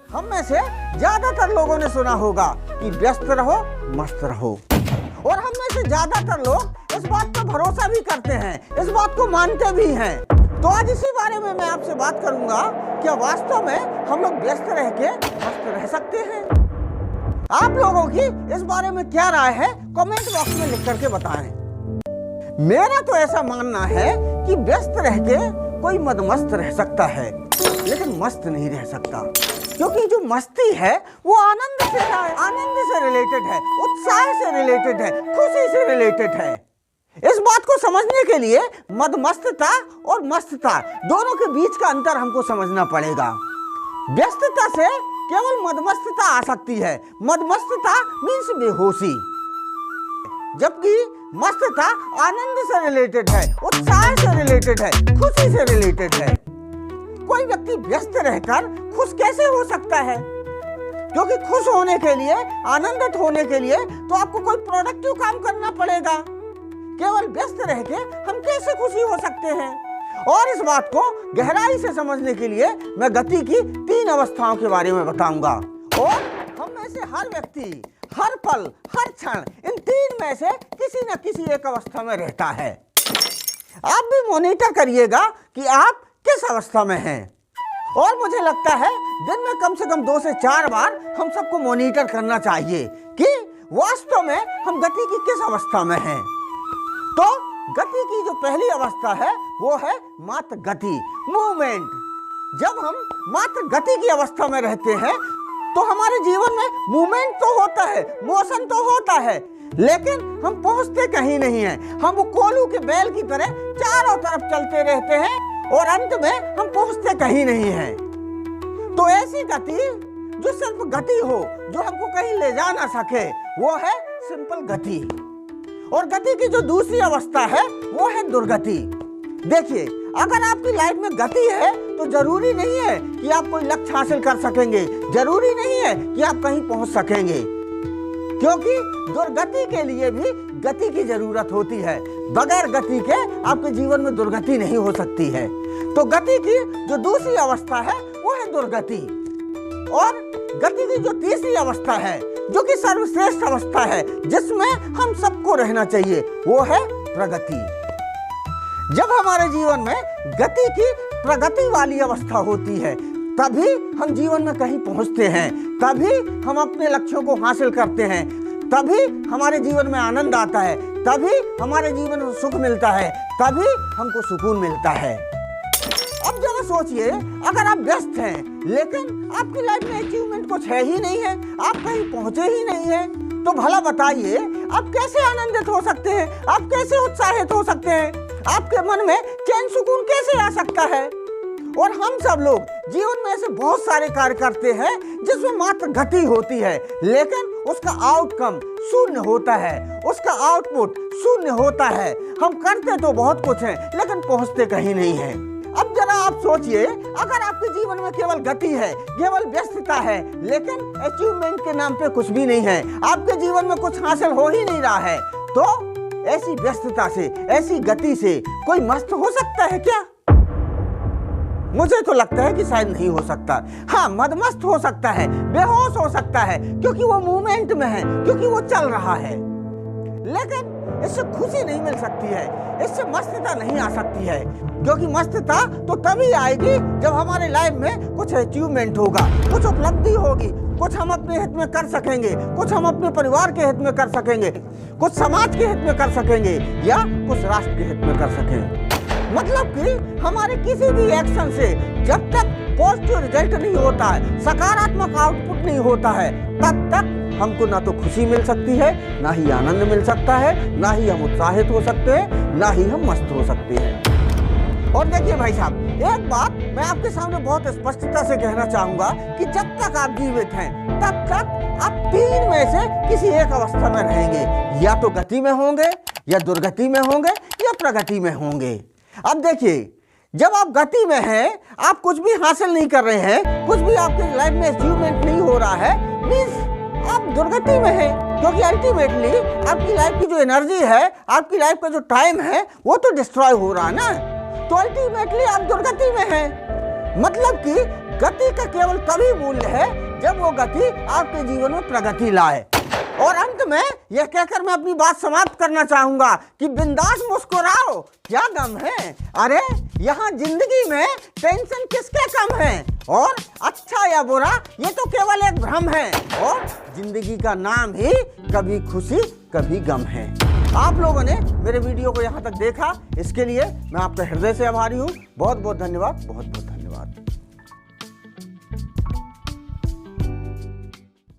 हम में से ज्यादातर लोगों ने सुना होगा कि व्यस्त रहो मस्त रहो, और हम में से ज्यादातर लोग इस बात पर भरोसा भी करते हैं, इस बात को मानते भी हैं। तो आज इसी बारे में मैं आपसे बात करूंगा, क्या वास्तव में हम लोग व्यस्त रह के मस्त रह सकते हैं? आप लोगों की इस बारे में क्या राय है, कमेंट बॉक्स में लिख करके बताएं। मेरा तो ऐसा मानना है कि व्यस्त रह के कोई मदमस्त रह सकता है, लेकिन मस्त नहीं रह सकता, क्योंकि जो मस्ती है वो आनंद से है, आनंद से रिलेटेड है, उत्साह से रिलेटेड है, खुशी से रिलेटेड है। इस बात को समझने के लिए मदमस्तता और मस्तता दोनों के बीच का अंतर हमको समझना पड़ेगा। व्यस्तता से केवल मदमस्तता आ सकती है, मदमस्तता मीन्स बेहोशी, जबकि मस्तता आनंद से रिलेटेड है, उत्साह से रिलेटेड है, खुशी से रिलेटेड है। कोई व्यक्ति व्यस्त रहकर खुश कैसे हो सकता है? क्योंकि खुश होने के लिए, आनंदित होने के लिए तो आपको कोई प्रोडक्टिव काम करना पड़ेगा। केवल व्यस्त रह के हम कैसे खुशी हो सकते हैं? और इस बात को गहराई से समझने के लिए मैं गति की 3 अवस्थाओं के बारे में बताऊंगा। और हम में से हर व्यक्ति हर पल हर क्षण इन 3 में से किसी न किसी एक अवस्था में रहता है। आप भी मॉनिटर करिएगा कि आप किस अवस्था में हैं। और मुझे लगता है दिन में कम से कम 2 से 4 बार हम सबको मॉनिटर करना चाहिए कि वास्तव में हम गति की किस अवस्था में हैं। तो गति की जो पहली अवस्था है वो है मात्र गति, मूवमेंट। जब हम मात्र गति की अवस्था में रहते हैं तो हमारे जीवन में मूवमेंट तो होता है, मोशन तो होता है, लेकिन हम पहुंचते कहीं नहीं हैं। हम वो कोलू के बैल की तरह चारों तरफ चलते रहते हैं और अंत में हम पहुंचते कहीं नहीं हैं। तो ऐसी गति जो सिर्फ गति हो, जो हमको कहीं ले जा ना सके, वो है सिंपल गति। और गति की जो दूसरी अवस्था है वो है दुर्गति। देखिए, अगर आपकी लाइफ में गति है तो जरूरी नहीं है कि आप कोई लक्ष्य हासिल कर सकेंगे, जरूरी नहीं है कि आप कहीं पहुंच सकेंगे, क्योंकि दुर्गति के लिए भी गति की जरूरत होती है। बगैर गति के आपके जीवन में दुर्गति नहीं हो सकती है। तो गति की जो दूसरी अवस्था है वो है दुर्गति। और गति की जो तीसरी अवस्था है, जो कि सर्वश्रेष्ठ अवस्था है, जिसमें हम सबको रहना चाहिए, वो है प्रगति। जब हमारे जीवन में गति की प्रगति वाली अवस्था होती है, तभी हम जीवन में कहीं पहुंचते हैं, तभी हम अपने लक्ष्यों को हासिल करते हैं, तभी हमारे जीवन में आनंद आता है, तभी हमारे जीवन में सुख मिलता है, तभी हमको सुकून मिलता है। अब जरा सोचिए, अगर आप व्यस्त हैं लेकिन आपकी लाइफ में अचीवमेंट कुछ है ही नहीं है, आप कहीं पहुंचे ही नहीं हैं, तो भला बताइए आप कैसे आनंदित हो सकते हैं, आप कैसे उत्साहित हो सकते हैं, आपके मन में चैन सुकून कैसे आ सकता है? और हम सब लोग जीवन में ऐसे बहुत सारे कार्य करते हैं जिसमें मात्र गति होती है, लेकिन उसका आउटकम शून्य होता है, उसका आउटपुट शून्य होता है। हम करते तो बहुत कुछ हैं लेकिन पहुंचते कहीं नहीं हैं। अब जरा आप सोचिए, अगर आपके जीवन में केवल गति है, केवल व्यस्तता है, लेकिन अचीवमेंट के नाम पे कुछ भी नहीं है, आपके जीवन में कुछ हासिल हो ही नहीं रहा है, तो ऐसी व्यस्तता से, ऐसी गति से कोई मस्त हो सकता है क्या? मुझे तो लगता है कि शायद नहीं हो सकता। हाँ, मदमस्त हो सकता है, बेहोश हो सकता है, क्योंकि वो मूवमेंट में है, क्योंकि वो चल रहा है, लेकिन इससे खुशी नहीं मिल सकती है, इससे मस्तता नहीं आ सकती है, क्योंकि मस्तता तो तभी आएगी जब हमारे लाइफ में कुछ अचीवमेंट होगा, कुछ उपलब्धि होगी, कुछ हम अपने हित में कर सकेंगे, कुछ हम अपने परिवार के हित में कर सकेंगे, कुछ समाज के हित में कर सकेंगे, या कुछ राष्ट्र के हित में कर सकेंगे। मतलब कि हमारे किसी भी एक्शन से जब तक पॉजिटिव रिजल्ट नहीं होता है, सकारात्मक आउटपुट नहीं होता है, तब तक हमको ना तो खुशी मिल सकती है, ना ही आनंद मिल सकता है, ना ही हम उत्साहित हो सकते हैं, ना ही हम मस्त हो सकते हैं। और देखिए भाई साहब, एक बात मैं आपके सामने बहुत स्पष्टता से कहना चाहूंगा कि जब तक आप जीवित हैं तब तक आप 3 में से किसी एक अवस्था में रहेंगे, या तो गति में होंगे, या दुर्गति में होंगे, या प्रगति में होंगे। अब देखिए, जब आप गति में हैं, आप कुछ भी हासिल नहीं कर रहे हैं, कुछ भी आपके लाइफ में अचीवमेंट नहीं हो रहा है, मींस आप दुर्गति में हैं, क्योंकि अल्टीमेटली आपकी लाइफ की जो एनर्जी है, आपकी लाइफ का जो टाइम है, वो तो डिस्ट्रॉय हो रहा है ना, तो अल्टीमेटली आप दुर्गति में हैं। मतलब कि गति का केवल तभी मूल्य है जब वो गति आपके जीवन में प्रगति लाए। और अंत में यह कहकर मैं अपनी बात समाप्त करना चाहूंगा कि बिंदास मुस्कुराओ, क्या गम है। अरे यहाँ जिंदगी में टेंशन किसके कम है, और अच्छा या बुरा ये तो केवल एक भ्रम है, और जिंदगी का नाम ही कभी खुशी कभी गम है। आप लोगों ने मेरे वीडियो को यहाँ तक देखा, इसके लिए मैं आपका हृदय से आभारी हूँ। बहुत बहुत धन्यवाद, बहुत बहुत धन्यवाद।